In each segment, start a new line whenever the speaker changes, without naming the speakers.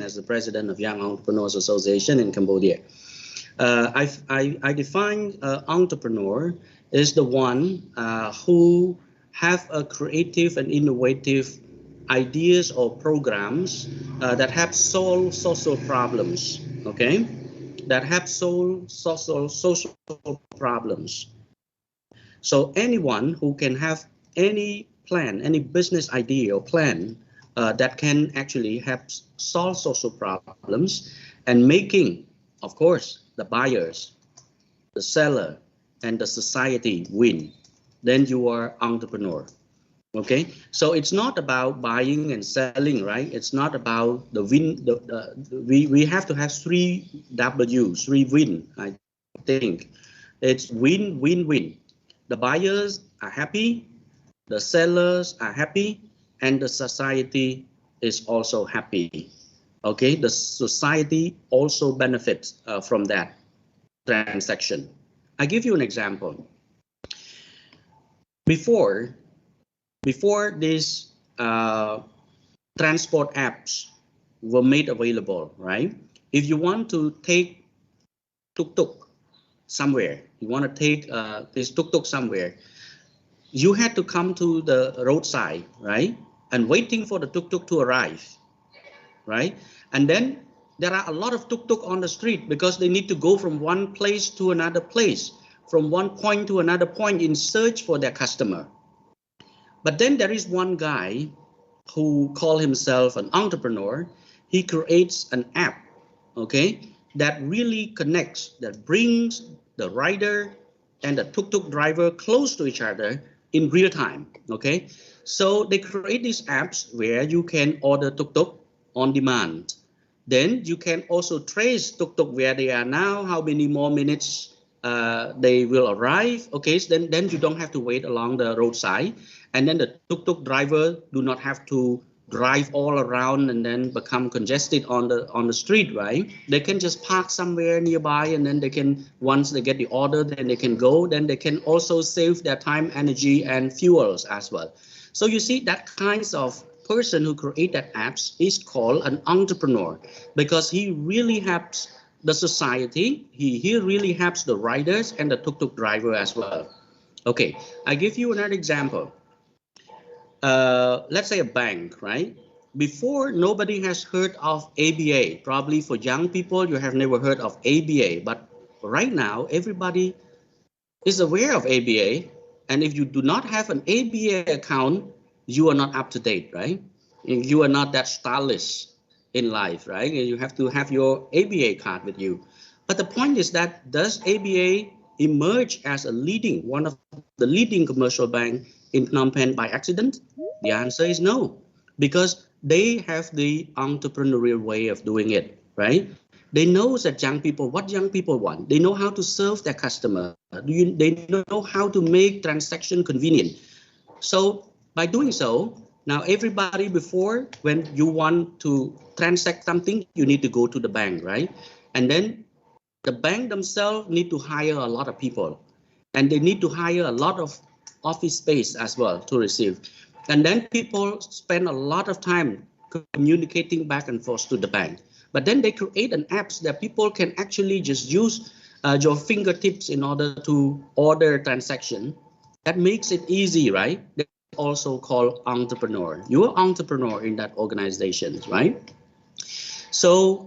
as the president of Young Entrepreneurs Association in Cambodia. I define entrepreneur is the one who have a creative and innovative ideas or programs that have solved social problems, okay? That have solved social problems. So anyone who can have any plan, any business idea or plan that can actually help solve social problems and making, of course, the buyers, the seller, and the society win, then you are entrepreneur. Okay, so it's not about buying and selling, right? It's not about the win. We have to have three W's, three win. I think it's win, win, win. The buyers are happy, the sellers are happy, and the society is also happy. Okay, the society also benefits from that transaction. I give you an example. Before these transport apps were made available, right? If you want to take tuk-tuk somewhere, you want to take this tuk-tuk somewhere, you had to come to the roadside, right? And waiting for the tuk-tuk to arrive, right? And then there are a lot of tuk-tuk on the street because they need to go from one place to another place, from one point to another point in search for their customer. But then there is one guy who calls himself an entrepreneur. He creates an app, okay, that really connects, that brings the rider and the tuk-tuk driver close to each other in real time, okay? So they create these apps where you can order tuk-tuk on demand. Then you can also trace tuk-tuk where they are now, how many more minutes they will arrive. Okay, so then you don't have to wait along the roadside, and then the tuk-tuk driver do not have to drive all around and then become congested on the street, right? They can just park somewhere nearby, and then they can, once they get the order, then they can go. Then they can also save their time, energy, and fuels as well. So you see, that kinds of person who created apps is called an entrepreneur, because he really helps the society. He really helps the riders and the tuk-tuk driver as well. Okay, I give you another example. Let's say a bank, right? Before, nobody has heard of ABA. Probably for young people, you have never heard of ABA. But right now, everybody is aware of ABA. And if you do not have an ABA account, you are not up to date, right? You are not that stylish in life, right? You have to have your ABA card with you. But the point is that, does ABA emerge as one of the leading commercial bank in Phnom Penh by accident? The answer is no, because they have the entrepreneurial way of doing it, right? They know that what young people want. They know how to serve their customer. They know how to make transaction convenient. So by doing so, now everybody, before, when you want to transact something, you need to go to the bank, right? And then the bank themselves need to hire a lot of people, and they need to hire a lot of office space as well to receive. And then people spend a lot of time communicating back and forth to the bank. But then they create an apps that people can actually just use your fingertips in order to order transaction. That makes it easy, right? They also call entrepreneur. You are entrepreneur in that organization, right? So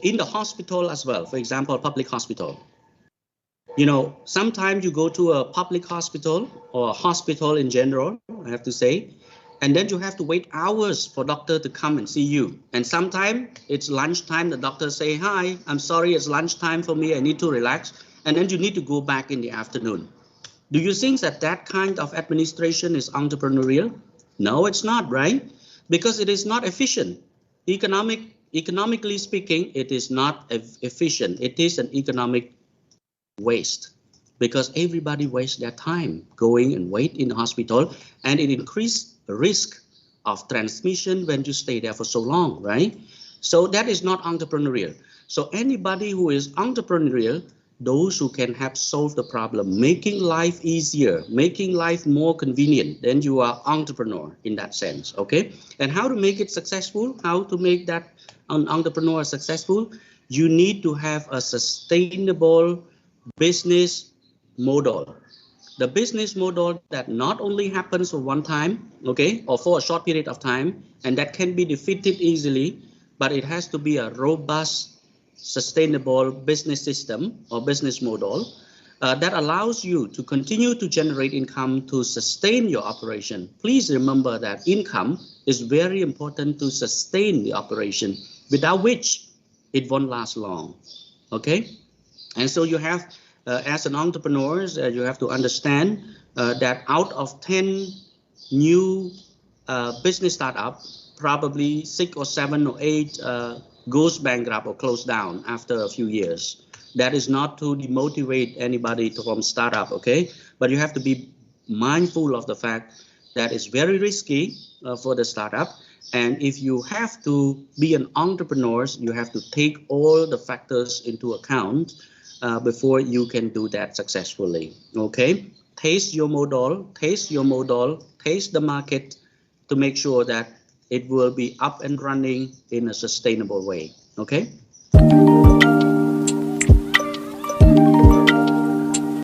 in the hospital as well, for example, public hospital. You know, sometimes you go to a public hospital or a hospital in general, I have to say, and then you have to wait hours for doctor to come and see you. And sometimes it's lunchtime, the doctor say, hi, I'm sorry, it's lunchtime for me, I need to relax. And then you need to go back in the afternoon. Do you think that that kind of administration is entrepreneurial? No, it's not, right? Because it is not efficient. Economically speaking, it is not efficient. It is an economic waste, because everybody wastes their time going and wait in the hospital, and it increases the risk of transmission when you stay there for so long, right? So that is not entrepreneurial. So anybody who is entrepreneurial those who can help solve the problem, making life easier, making life more convenient, then you are entrepreneur in that sense, okay? And how to make it successful, how to make that an entrepreneur successful, you need to have a sustainable business model. The business model that not only happens for one time, okay, or for a short period of time, and that can be defeated easily, but it has to be a robust, sustainable business system or business model that allows you to continue to generate income to sustain your operation. Please remember that income is very important to sustain the operation, without which it won't last long, okay? And so you have, as an entrepreneur, you have to understand that out of 10 new business startup, probably 6 or 7 or 8 goes bankrupt or close down after a few years. That is not to demotivate anybody to from startup, okay? But you have to be mindful of the fact that it's very risky for the startup. And if you have to be an entrepreneur, you have to take all the factors into account before you can do that successfully, okay? Taste your model, taste the market to make sure that it will be up and running in a sustainable way, okay?